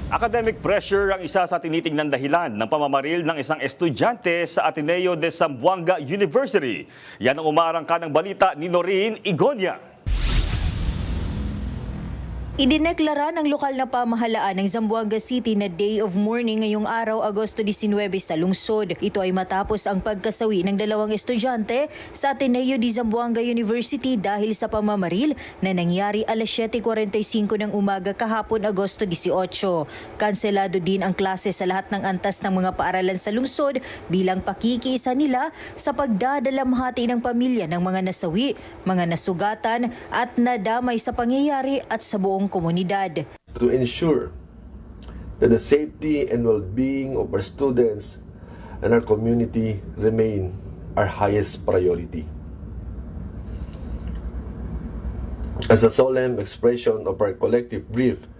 Academic pressure ang isa sa tinitingnan dahilan ng pamamaril ng isang estudyante sa Ateneo de Zamboanga University. Yan ang umaarangka ng balita ni Noreen Igonia. Idineklara ng lokal na pamahalaan ng Zamboanga City na Day of Mourning ngayong araw, Agosto 19 sa lungsod. Ito ay matapos ang pagkasawi ng dalawang estudyante sa Ateneo de Zamboanga University dahil sa pamamaril na nangyari alas 7:45 ng umaga kahapon, Agosto 18. Kanselado din ang klase sa lahat ng antas ng mga paaralan sa lungsod bilang pakikiisa nila sa pagdadalamhati ng pamilya ng mga nasawi, mga nasugatan at nadamay sa pangyayari at sa buong komunidad. To ensure that the safety and well-being of our students and our community remain our highest priority. As a solemn expression of our collective grief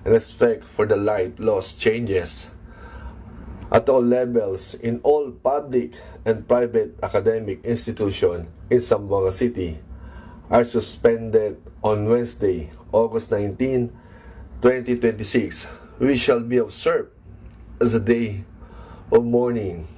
and respect for the life lost changes at all levels in all public and private academic institutions in Zamboanga City are suspended on Wednesday, August 19, 2026, which shall be observed as a day of mourning.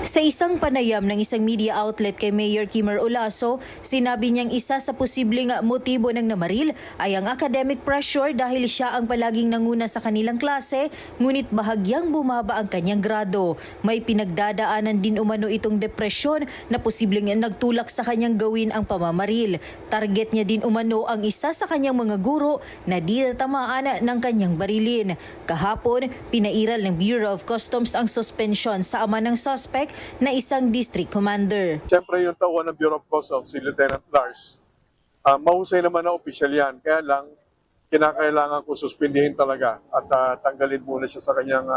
Sa isang panayam ng isang media outlet kay Mayor Kimar Olaso, sinabi niyang isa sa posibleng motibo ng namaril ay ang academic pressure dahil siya ang palaging nanguna sa kanilang klase, ngunit bahagyang bumaba ang kanyang grado. May pinagdadaanan din umano itong depresyon na posibleng nagtulak sa kanyang gawin ang pamamaril. Target niya din umano ang isa sa kanyang mga guro na di natamaan ng kanyang barilin. Kahapon, pinairal ng Bureau of Customs ang suspension sa ama ng suspect na isang district commander. Siyempre yung tauhan ng Bureau of Customs, si Lieutenant Lars, mahusay naman na opisyal yan. Kaya lang, kinakailangan ko suspindihin talaga at tanggalin muna siya sa kanyang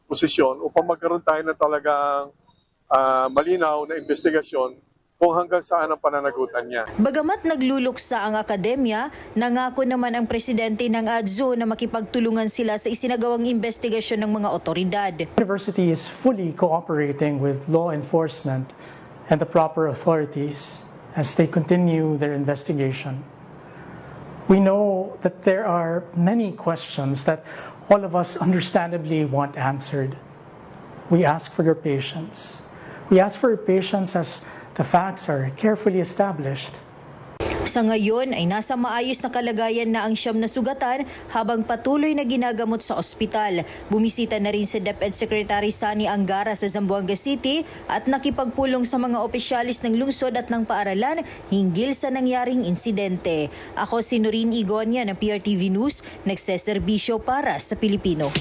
posisyon upang magkaroon tayo na talagang malinaw na investigasyon kung hanggang saan ang pananagutan niya. Bagamat nagluluksa ang akademya, nangako naman ang presidente ng ADZO na makipagtulungan sila sa isinagawang investigasyon ng mga otoridad. The university is fully cooperating with law enforcement and the proper authorities as they continue their investigation. We know that there are many questions that all of us understandably want answered. We ask for your patience. We ask for your patience as the facts are carefully established. Sa ngayon ay nasa maayos na kalagayan na ang 9 na sugatan habang patuloy na ginagamot sa ospital. Bumisita na rin si DepEd Secretary Sani Angara sa Zamboanga City at nakipagpulong sa mga opisyalis ng lungsod at ng paaralan hinggil sa nangyaring insidente. Ako si Noreen Igonia ng PRTV News, nagseserbisyo para sa Pilipino.